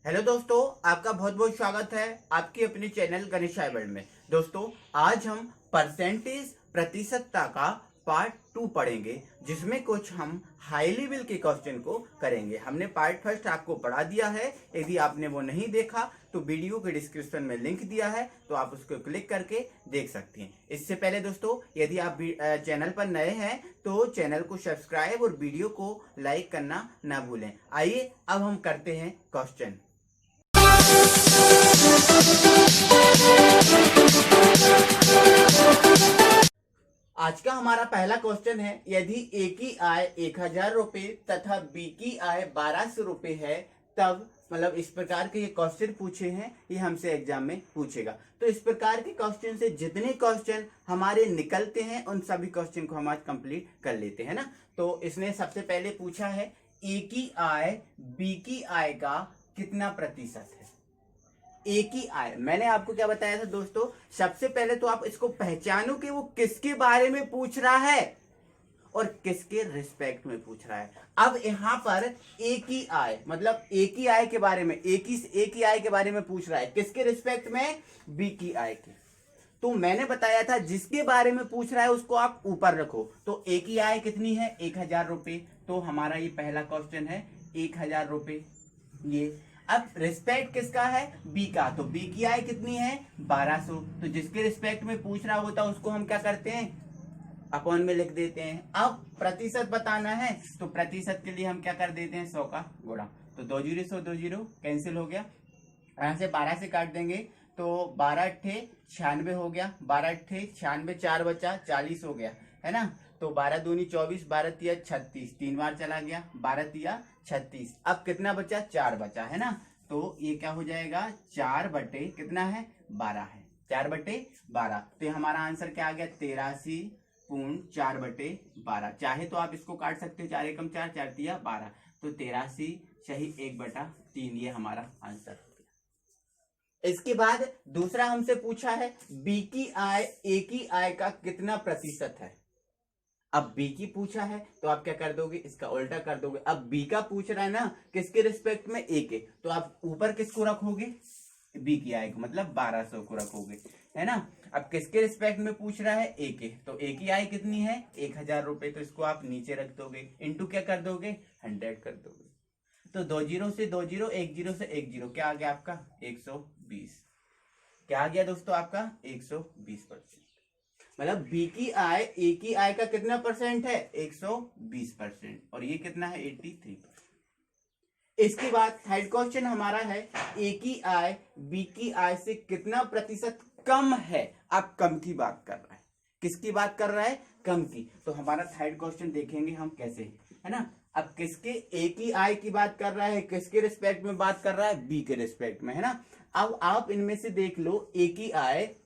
Hello दोस्तों, आपका बहुत बहुत स्वागत है आपके अपने चैनल गणेश वर्ल्ड में। दोस्तों, आज हम परसेंटेज प्रतिशतता का पार्ट 2 पढ़ेंगे, जिसमें कुछ हम हाई लेवल के क्वेश्चन को करेंगे। हमने पार्ट फर्स्ट आपको पढ़ा दिया है। यदि आपने वो नहीं देखा तो वीडियो के डिस्क्रिप्शन में लिंक दिया है, तो आप उसको क्लिक करके देख सकते हैं। इससे पहले दोस्तों, यदि आप चैनल पर नए हैं तो चैनल को सब्सक्राइब और वीडियो को लाइक करना ना भूलें। आइए अब हम करते हैं क्वेश्चन। आज का हमारा पहला क्वेश्चन है, यदि ए की आय 1000 रुपए तथा बी की आय 1200 रुपए है, तब मतलब इस प्रकार के ये क्वेश्चन पूछे हैं, ये हमसे एग्जाम में पूछेगा। तो इस प्रकार के क्वेश्चन से जितने क्वेश्चन हमारे निकलते हैं उन सभी क्वेश्चन को हम आज कंप्लीट कर लेते हैं ना। तो इसने सबसे पहले पूछा है ए की आय बी की आय का कितना प्रतिशत है। एक ही आय, मैंने आपको क्या बताया था दोस्तों, सबसे पहले तो आप इसको पहचानो कि वो किसके बारे में पूछ रहा है और किसके रिस्पेक्ट में पूछ रहा है। अब यहां पर एक ही आय मतलब एक ही आय के बारे में एक ही आय के बारे में पूछ रहा है, किसके रिस्पेक्ट में, बी की आय के। तो मैंने बताया था जिसके बारे में पूछ रहा है उसको आप ऊपर रखो। तो एक ही आय कितनी है, 1000 रुपए। तो हमारा ये पहला क्वेश्चन है 1000 रुपए। ये अब रिस्पेक्ट किसका है, बी का। तो बी की आय कितनी है, 1200। तो जिसके रिस्पेक्ट में पूछ रहा होता है उसको हम क्या करते हैं, अपॉन में लिख देते हैं। अब प्रतिशत बताना है तो प्रतिशत के लिए हम क्या कर देते हैं, 100 का गुणा। तो 2 जीरो 100 2 जीरो कैंसिल हो गया। यहां से 12 से काट देंगे तो 12 अट्ठे 96 हो गया, 12 अट्ठे 96, 4 बचा 40 हो गया, है ना। तो 12 दूनी 24, 12 तिया 36, 3 बार चला गया, 12 तिया 36। अब कितना बचा, 4 बचा, है ना। तो ये क्या हो जाएगा, 4 बटे कितना है, 12 है, 4 बटे 12। तो ये हमारा आंसर क्या आ गया, 83.4/12। चाहे तो आप इसको काट सकते हो, 4 एकम 4, 4 तिया 12। तो 83 सही 1/3, ये हमारा आंसर। इसके बाद दूसरा हमसे पूछा है बी की आय ए की आय का कितना प्रतिशत है। अब बी की पूछा है तो आप क्या कर दोगे, इसका उल्टा कर दोगे। अब बी का पूछ रहा है ना, किसके रिस्पेक्ट में, ए के। तो आप ऊपर किसको रखोगे, बी की आय को, मतलब 1200 को रखोगे, है ना। अब किसके रिस्पेक्ट में पूछ रहा है, ए के। तो ए की आय कितनी है, 1000 रुपए। तो इसको आप नीचे रख दोगे, इंटू क्या कर दोगे, 100 कर दोगे। तो 2 जीरो से 2 जीरो, 1 जीरो से 1 जीरो, क्या आ गया आपका, 120। क्या आ गया दोस्तों आपका, 120%। मतलब बी की आय ए की आय का कितना परसेंट है, 120%। और ये कितना है, 83%। इसके बाद थर्ड क्वेश्चन हमारा है ए की आय बी की आय से कितना प्रतिशत कम है। अब कम की बात कर रहा है, किसकी बात कर रहा है, कम की। तो हमारा थर्ड क्वेश्चन देखेंगे हम कैसे, है ना। अब किसके, ए की आय की बात कर रहा है, किसके रिस्पेक्ट में बात कर रहा है, बी के रिस्पेक्ट में, है ना। अब आप इनमें से देख लो ए की आय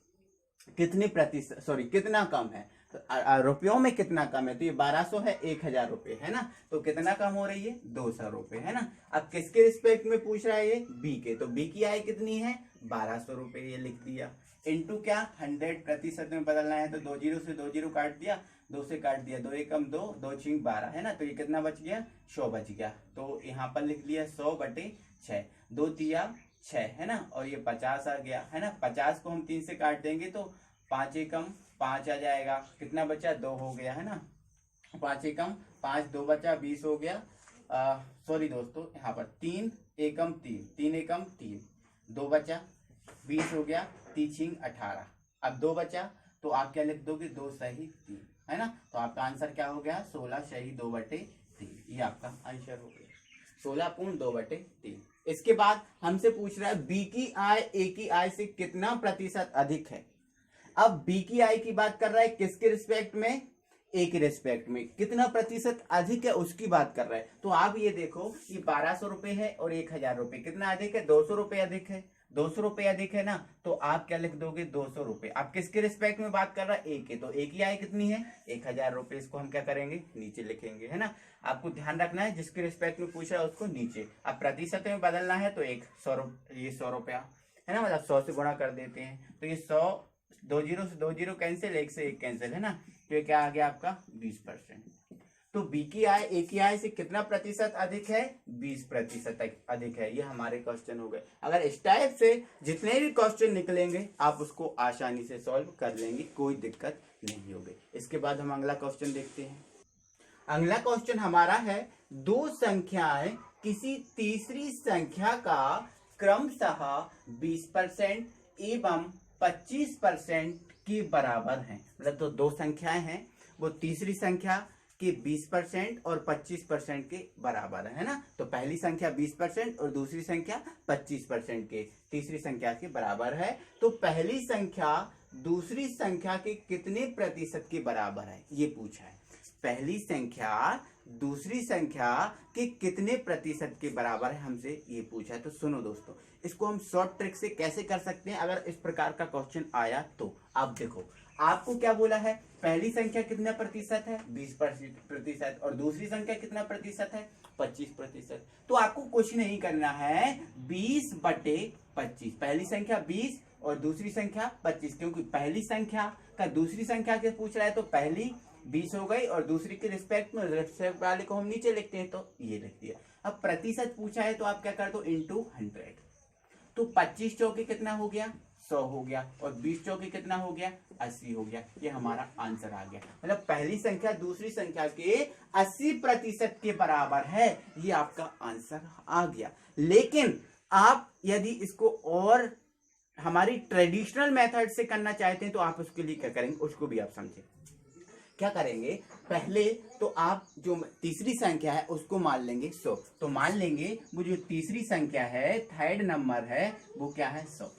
कितने प्रतिशत, सॉरी कितना कम है, तो रुपयों में कितना कम है। तो ये 1200 है, 1000 रुपए, है ना। तो कितना कम हो रही है, 200 रुपए, है ना। अब किसके रिस्पेक्ट में पूछ रहा है, ये बी के। तो बी की आय कितनी है, 1200 रुपए, ये लिख दिया। इंटू क्या, 100% में बदलना है। तो 2 जीरो से 2 जीरो काट दिया, 2 से काट दिया, 2 एकम 2, 2 छिंग 12, है ना। तो ये कितना बच गया, 100 बच गया। तो यहाँ पर लिख लिया 100/6, 2 तिया 6, है ना। और ये 50 आ गया, है ना। 50 को हम 3 से काट देंगे तो 5 एकम 5 आ जाएगा, कितना बचा, 2 हो गया, है ना। 5 एकम 5, 2 बचा, 20 हो गया। सॉरी दोस्तों, यहाँ पर 3 एकम 3, 3 एकम 3, 2 बचा, 20 हो गया, 3 18। अब 2 बचा तो आप क्या लिख दोगे, 2 सही 3, है ना। तो आपका आंसर क्या हो गया, 16 सही 2/3। ये आपका आंसर हो गया, 16.2/3। इसके बाद हमसे पूछ रहा है बी की आय ए की आय से कितना प्रतिशत अधिक है। अब बी की आय की बात कर रहा है, किसके रिस्पेक्ट में, ए के रिस्पेक्ट में, कितना प्रतिशत अधिक है उसकी बात कर रहा है। तो आप ये देखो, ये 1200 रुपए है और 1000 रुपए, कितना अधिक है, 200 रुपए अधिक है, 200 रुपए अधिक है ना। तो आप क्या लिख दोगे, 200 रुपए। आप किसके रिस्पेक्ट में बात कर रहा है, ए के। तो ए की आय कितनी है, 1000 रुपए। इसको हम क्या करेंगे, नीचे लिखेंगे, है ना। आपको ध्यान रखना है, जिसके रिस्पेक्ट में पूछ रहा है उसको नीचे। अब प्रतिशत में बदलना है तो ये 100 रुपया, है ना। मतलब 100 से गुणा कर देते हैं। तो ये 100, 2 जीरो से 2 जीरो कैंसिल, 1 से 1 कैंसिल, है ना। तो ये क्या आ गया आपका, 20%। तो बी की आय ए की आय से कितना प्रतिशत अधिक है? 20% अधिक है। ये हमारे क्वेश्चन हो गए। अगर इस टाइप से जितने भी क्वेश्चन निकलेंगे आप उसको आसानी से सॉल्व कर लेंगे, कोई दिक्कत नहीं होगी। इसके बाद हम अगला क्वेश्चन देखते हैं। अगला क्वेश्चन हमारा है, दो संख्याएं किसी तीसरी संख्या का क्रमशः 20% एवं 25% के बराबर हैं। मतलब तो दो संख्याएं हैं, वो तीसरी संख्या के 20% और 25% के बराबर है ना। तो पहली संख्या 20% और दूसरी संख्या 25% के तीसरी संख्या के बराबर है। तो पहली संख्या दूसरी संख्या के कितने प्रतिशत के बराबर है, ये पूछा है। पहली संख्या दूसरी संख्या के कितने प्रतिशत के बराबर है, हमसे ये पूछा है। तो सुनो दोस्तों, इसको हम शॉर्ट ट्रिक से कैसे कर सकते हैं अगर इस प्रकार का क्वेश्चन आया तो। आप देखो, आपको क्या बोला है, पहली संख्या कितना प्रतिशत है? 20% और दूसरी संख्या कितना प्रतिशत है? 25%। तो आपको कुछ नहीं करना है, 20/25। पहली संख्या 20 और दूसरी संख्या 25, क्योंकि पहली संख्या का दूसरी संख्या के पूछ रहा है तो पहली 20 हो गई और दूसरी के रिस्पेक्ट में रिस्पेक्ट वाले को हम नीचे लिखते हैं, तो ये लिख दिया। अब प्रतिशत पूछा है तो आप क्या कर दो, इंटू 100। तो 25 चौके कितना हो गया? 100 हो गया, और 20 चौके कितना हो गया? 80 हो गया। ये हमारा आंसर आ गया। मतलब पहली संख्या दूसरी संख्या के 80% के बराबर है, ये आपका आंसर आ गया। लेकिन आप यदि इसको और हमारी ट्रेडिशनल मेथड से करना चाहते हैं तो आप उसके लिए क्या करेंगे, उसको भी आप समझें। क्या करेंगे, पहले तो आप जो तीसरी संख्या है उसको मान लेंगे 100। तो मान लेंगे वो जो तीसरी संख्या है, थर्ड नंबर है, वो क्या है? 100।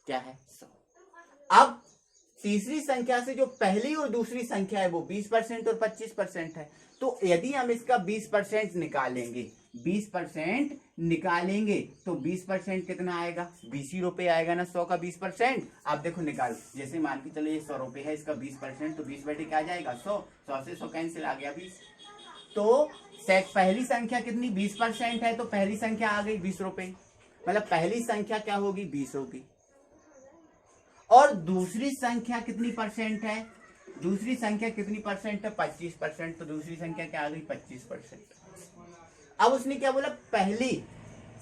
क्या है? 100। अब तीसरी संख्या से जो पहली और दूसरी संख्या है वो 20% और 25% है। तो यदि हम इसका 20% निकालेंगे, 20% निकालेंगे तो 20% कितना आएगा? 20 ही रुपए आएगा ना। 100 का 20%। आप देखो निकाल, जैसे मान के चलो ये 100 रुपए है, इसका 20%, तो 20 बटे क्या आ जाएगा? 100। 100 से 100 कैंसिल, आ गया 20। तो पहली संख्या कितनी? 20% है, तो पहली संख्या आ गई 20 रुपए। मतलब पहली संख्या क्या होगी? 20 होगी। और दूसरी संख्या कितनी परसेंट है? दूसरी संख्या कितनी परसेंट है? 25%। तो दूसरी संख्या क्या आ गई? 25%। अब उसने क्या बोला, पहली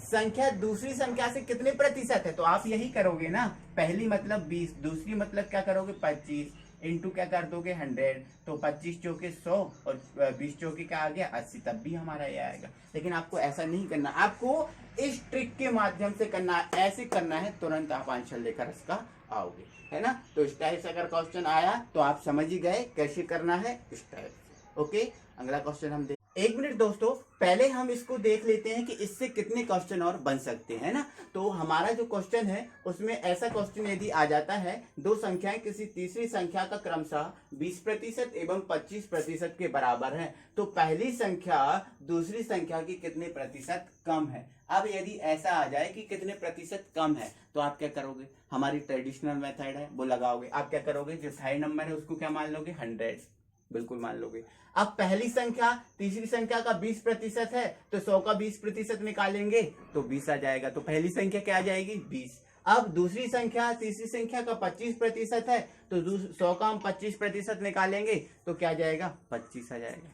संख्या दूसरी संख्या से कितने प्रतिशत है? तो आप यही करोगे ना, पहली मतलब 20, दूसरी मतलब क्या करोगे? 25, इंटू क्या कर दोगे? 100। तो 25 चौके 100 और 20 चौके क्या आ गया? 80। तब भी हमारा ये आएगा। लेकिन आपको ऐसा नहीं करना, आपको इस ट्रिक के माध्यम से करना है, ऐसे करना है, तुरंत आप आंसर लेकर इसका आओगे, है ना। तो इस टाइप से अगर क्वेश्चन आया तो आप समझ ही गए कैसे करना है, इस टाइप से। ओके, अगला क्वेश्चन हम देख। एक मिनट दोस्तों, पहले हम इसको देख लेते हैं कि इससे कितने क्वेश्चन और बन सकते हैं ना। तो हमारा जो क्वेश्चन है उसमें ऐसा क्वेश्चन यदि आ जाता है, दो संख्याएं किसी तीसरी संख्या का क्रमशः 20% एवं 25% के बराबर है, तो पहली संख्या दूसरी संख्या की कितने प्रतिशत कम है। अब यदि ऐसा आ जाए कि कितने प्रतिशत कम है, तो आप क्या करोगे, हमारी ट्रेडिशनल मेथड है वो लगाओगे। आप क्या करोगे, जो थर्ड नंबर है उसको क्या मान लोगे? 100, बिल्कुल मान लोगे। अब पहली संख्या तीसरी संख्या का 20% है, तो 100 का 20% निकालेंगे तो 20 आ जाएगा। तो पहली संख्या क्या आ जाएगी? 20। अब दूसरी संख्या तीसरी संख्या का 25% है, तो 100 का हम 25% निकालेंगे तो क्या आ जाएगा? 25 आ जाएगा।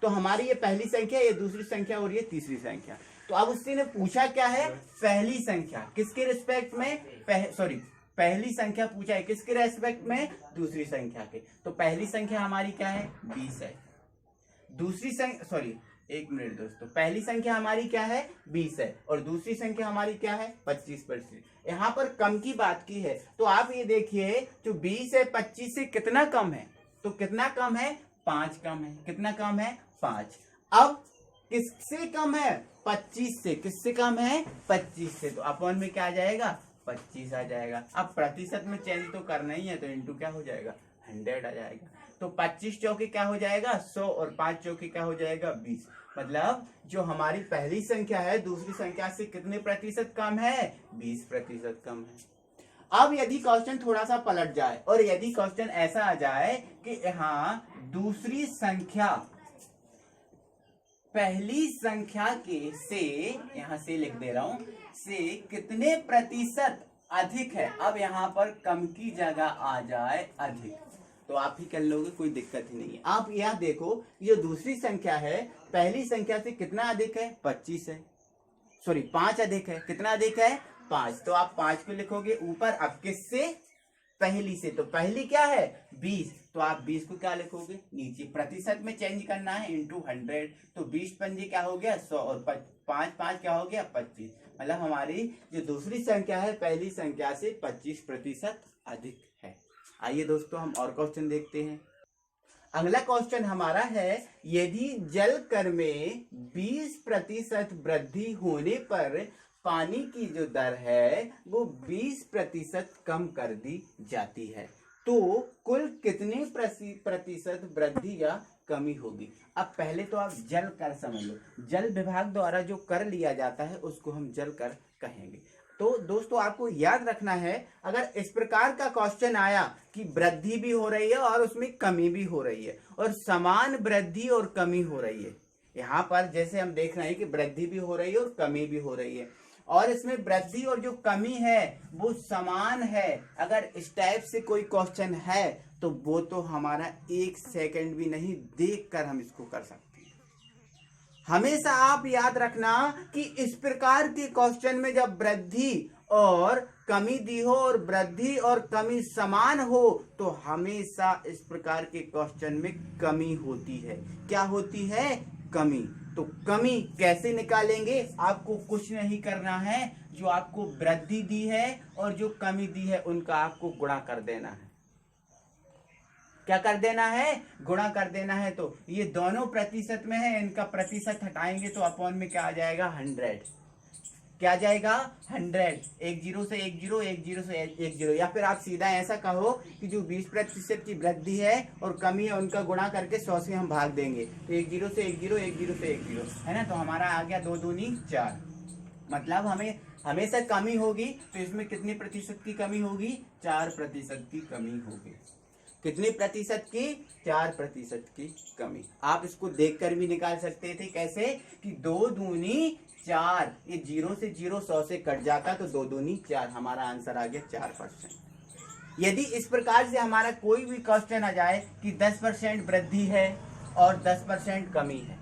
तो हमारी ये पहली संख्या, ये दूसरी संख्या और ये तीसरी संख्या। तो अब उसने ने पूछा क्या है, पहली संख्या किसके रिस्पेक्ट में, पहली संख्या पूछा है किसके रेस्पेक्ट में? दूसरी संख्या के। तो पहली संख्या हमारी क्या है? 20 है। दूसरी संख्या, एक मिनट दोस्तों, पहली संख्या हमारी क्या है? 20 है, और दूसरी संख्या हमारी क्या है? 25%। यहाँ पर कम की बात की है, तो आप ये देखिए जो 20 है 25 से कितना कम है? तो कितना कम है? 5 कम है। कितना कम है? 5। अब किससे कम है? 25 से। किससे कम है? 25 से। तो अपन में क्या आ जाएगा? 25 आ जाएगा। अब प्रतिशत में चेंज तो करना ही है, तो इंटू क्या हो जाएगा? 100 आ जाएगा। तो 25 चौके क्या हो जाएगा? 100, और 5 चौके क्या हो जाएगा? 20। मतलब जो हमारी पहली संख्या है दूसरी संख्या से कितने प्रतिशत कम है? 20% कम है। अब यदि क्वेश्चन थोड़ा सा पलट जाए और यदि क्वेश्चन ऐसा आ जाए कि हाँ, दूसरी संख्या पहली संख्या के से, यहां से लिख दे रहा हूं, से कितने प्रतिशत अधिक है। अब यहां पर कम की जगह आ जाए अधिक। तो आप ही कर लोगे, कोई दिक्कत ही नहीं है। आप यहाँ देखो, ये दूसरी संख्या है, पहली संख्या से कितना अधिक है? 25 है, सॉरी 5 अधिक है। कितना अधिक है? 5। तो आप 5 को लिखोगे ऊपर, अब किससे? पहली से। तो पहली क्या है? 20। तो आप 20 को क्या लिखोगे? नीचे। प्रतिशत में चेंज करना है, इंटू 100। तो 20 पंजे क्या हो गया? 100, और 5 5 क्या हो गया? 25। मतलब हमारी जो दूसरी संख्या है पहली संख्या से 25% अधिक है। आइए दोस्तों हम और क्वेश्चन देखते हैं। अगला क्वेश्चन हमारा है, यदि जल कर में 20% वृद्धि होने पर पानी की जो दर है वो 20% कम कर दी जाती है, तो कुल कितने प्रतिशत वृद्धि या कमी होगी? अब पहले तो आप जल कर समझ लो, जल विभाग द्वारा जो कर लिया जाता है उसको हम जल कर कहेंगे। तो दोस्तों आपको याद रखना है, अगर इस प्रकार का क्वेश्चन आया कि वृद्धि भी हो रही है और उसमें कमी भी हो रही है और समान वृद्धि और कमी हो रही है, यहाँ पर जैसे हम देख रहे हैं कि वृद्धि भी हो रही है और कमी भी हो रही है, और इसमें वृद्धि और जो कमी है वो समान है, अगर इस टाइप से कोई क्वेश्चन है तो वो तो हमारा 1 सेकंड भी नहीं देखकर हम इसको कर सकते हैं। हमेशा आप याद रखना कि इस प्रकार के क्वेश्चन में जब वृद्धि और कमी दी हो और वृद्धि और कमी समान हो तो हमेशा इस प्रकार के क्वेश्चन में कमी होती है। क्या होती है? कमी। तो कमी कैसे निकालेंगे? आपको कुछ नहीं करना है, जो आपको वृद्धि दी है और जो कमी दी है उनका आपको गुणा कर देना है। क्या कर देना है? गुणा कर देना है। तो ये दोनों प्रतिशत में है, इनका प्रतिशत हटाएंगे तो अपॉन में क्या आ जाएगा? 100। क्या आ जाएगा? 100। एक जीरो से एक जीरो, एक जीरो से एक जीरो, या फिर आप सीधा ऐसा कहो कि जो 20% की वृद्धि है और कमी है उनका गुणा करके 100 से हम भाग देंगे, तो एक जीरो से एक जीरो, एक जीरो से एक जीरो, है ना। तो हमारा आ गया 2 दूनी 4। मतलब हमें हमेशा कमी होगी, तो इसमें कितनी प्रतिशत की कमी होगी? 4% की कमी होगी। कितनी प्रतिशत की? 4% की कमी। आप इसको देखकर भी निकाल सकते थे। कैसे? कि 2 दूनी 4, ये 0 से 0 100 से कट जाता, तो 2 दूनी 4, हमारा आंसर आ गया 4%। यदि इस प्रकार से हमारा कोई भी क्वेश्चन आ जाए कि 10% वृद्धि है और 10% कमी है,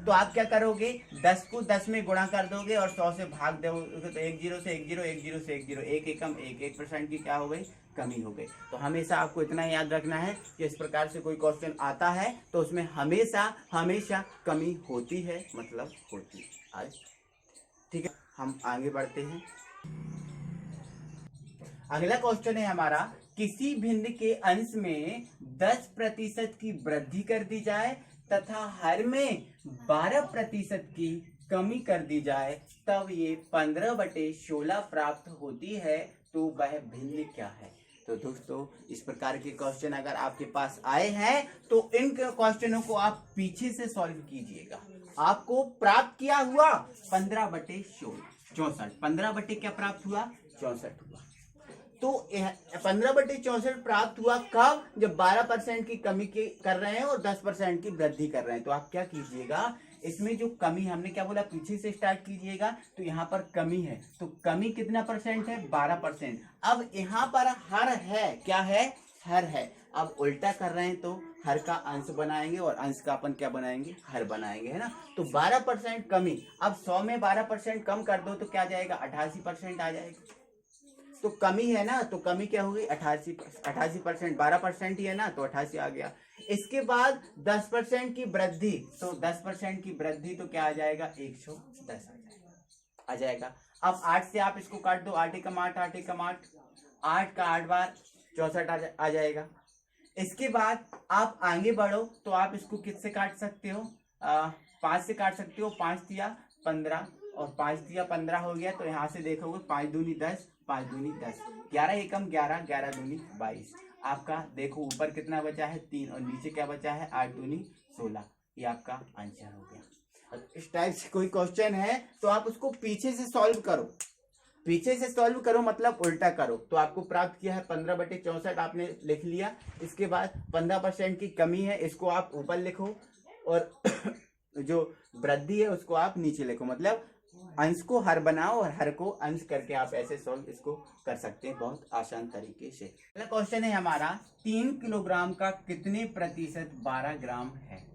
तो आप क्या करोगे? 10 को 10 में गुणा कर दोगे और 100 से भाग दोगे, तो एक जीरो से एक जीरो, एक जीरो से एक जीरो, एक एकम 1% की क्या हो गई? कमी हो गई। तो हमेशा आपको इतना याद रखना है कि इस प्रकार से कोई क्वेश्चन आता है तो उसमें हमेशा हमेशा कमी होती है, मतलब होती है। आज ठीक है, हम आगे बढ़ते हैं। अगला क्वेश्चन है हमारा, किसी भिन्न के अंश में 10% की वृद्धि कर दी जाए तथा हर में 12% की कमी कर दी जाए, तब ये 15/16 प्राप्त होती है, तो वह भिन्न क्या है? तो दोस्तों इस प्रकार के क्वेश्चन अगर आपके पास आए हैं तो इन क्वेश्चनों को आप पीछे से सॉल्व कीजिएगा। आपको प्राप्त क्या हुआ? 15/16, 64। 15 क्या प्राप्त हुआ? 64 हुआ। तो 15/64 प्राप्त हुआ कब? जब 12% की कमी कर रहे हैं और 10% की वृद्धि कर रहे हैं। तो आप क्या कीजिएगा, इसमें जो कमी, हमने क्या बोला, पीछे से स्टार्ट कीजिएगा। तो यहाँ पर कमी है, तो कमी कितना परसेंट है? 12%। अब यहाँ पर हर है, क्या है? हर है। अब उल्टा कर रहे हैं तो हर का अंश बनाएंगे और अंश का अपन क्या बनाएंगे? हर बनाएंगे, है ना। तो 12% कमी। अब 100 में 12% कम कर दो तो क्या जाएगा? 88% आ जाएगा। तो कमी है ना, तो कमी क्या होगी? 88%। 12% ही है ना, तो 88 आ गया। इसके बाद 10% की वृद्धि, तो 10% की वृद्धि तो क्या आ जाएगा? 110 आ जाएगा। अब 8 से आप इसको काट दो, 8 एकम 8, 8 एकम 8, 8 का 8 बार 64 आ जाएगा। इसके बाद आप आगे बढ़ो तो आप इसको किससे काट सकते हो? 5 से काट सकते हो। 5 दिया 15 और 5 दिया 15 हो गया। तो यहाँ से देखोगे 5 दूनी 10, 5 दूनी 10, 11 एकम 11, 11 दूनी 22। आपका देखो ऊपर कितना बचा है? 3, और नीचे क्या बचा है? 8 दूनी 16। ये आपका आंसर हो गया। इस टाइप से कोई क्वेश्चन है तो आप उसको पीछे से सॉल्व करो। पीछे से सॉल्व करो मतलब उल्टा करो। तो आपको प्राप्त किया है 15/64, आपने लिख लिया। इसके बाद 15% की कमी है, इसको आप ऊपर लिखो, और जो वृद्धि है उसको आप नीचे लिखो। मतलब अंश को हर बनाओ और हर को अंश करके आप ऐसे सॉल्व इसको कर सकते हैं बहुत आसान तरीके से। अगला क्वेश्चन है हमारा 3 किलोग्राम का कितने प्रतिशत 12 ग्राम है।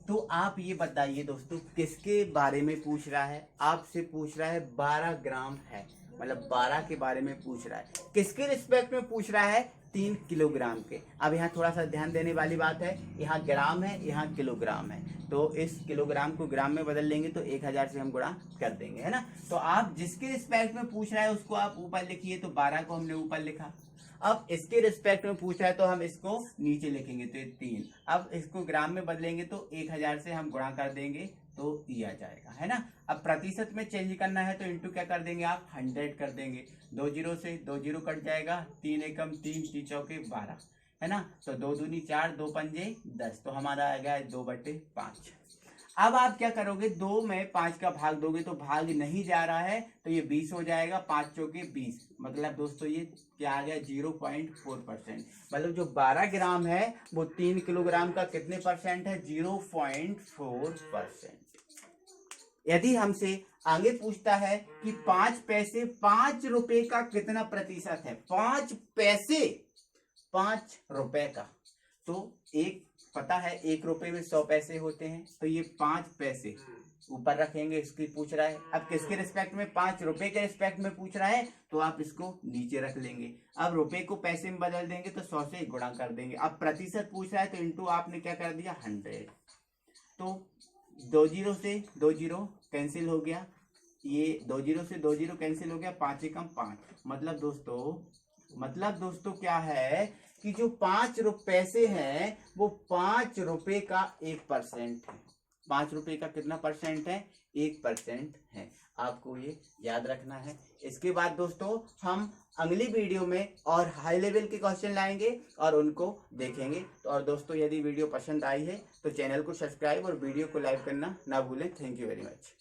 तो आप ये बताइए दोस्तों किसके बारे में पूछ रहा है, आपसे पूछ रहा है 12 ग्राम है, मतलब 12 के बारे में पूछ रहा है, किसके रिस्पेक्ट में पूछ रहा है 3 किलोग्राम के। अब यहाँ थोड़ा सा ध्यान देने वाली बात है, यहाँ ग्राम है यहाँ किलोग्राम है, तो इस किलोग्राम को ग्राम में बदल लेंगे तो 1000 से हम गुणा कर देंगे, है ना। तो आप जिसके रिस्पेक्ट में पूछ रहा है उसको आप ऊपर लिखिए, तो 12 को हमने ऊपर लिखा। अब इसके रिस्पेक्ट में पूछा है तो हम इसको नीचे लिखेंगे, तो ये 3। अब इसको ग्राम में बदलेंगे तो 1000 से हम गुणा कर देंगे तो ये आ जाएगा, है ना। अब प्रतिशत में चेंज करना है तो इंटू क्या कर देंगे आप 100 कर देंगे, 2 जीरो से 2 जीरो कट जाएगा, 3 एकम 3 3 चौके 12, है ना। तो 2 दूनी 4 2 पंजे 10, तो हमारा आ गया 2/5। अब आप क्या करोगे, 2 में 5 का भाग दोगे तो भाग नहीं जा रहा है तो ये 20 हो जाएगा, 5 चौके 20, मतलब दोस्तों ये क्या आ गया 0.4%। मतलब जो 12 ग्राम है वो 3 किलोग्राम का कितने परसेंट है 0.4%। यदि हमसे आगे पूछता है कि 5 पैसे 5 रुपए का कितना प्रतिशत है, 5 पैसे 5 रुपए का, तो एक पता है 1 रुपए में 100 पैसे होते हैं, तो ये 5 पैसे ऊपर रखेंगे, इसकी पूछ रहा है। अब किसके रिस्पेक्ट में 5 रुपए के रिस्पेक्ट में पूछ रहा है तो आप इसको नीचे रख लेंगे। अब रुपए को पैसे में बदल देंगे तो 100 से गुणा कर देंगे। अब प्रतिशत पूछ रहा है तो इंटू आपने क्या कर दिया 100, तो 2 जीरो से 2 जीरो कैंसिल हो गया, ये 2 जीरो से 2 जीरो कैंसिल हो गया, 5 एकम 5। मतलब दोस्तों क्या है कि जो 5 पैसे हैं वो 5 रुपए का 1% है। 5 रुपए का कितना परसेंट है 1% है, आपको ये याद रखना है। इसके बाद दोस्तों हम अगली वीडियो में और हाई लेवल के क्वेश्चन लाएंगे और उनको देखेंगे। तो और दोस्तों यदि वीडियो पसंद आई है तो चैनल को सब्सक्राइब और वीडियो को लाइक करना ना भूलें। Thank you very much.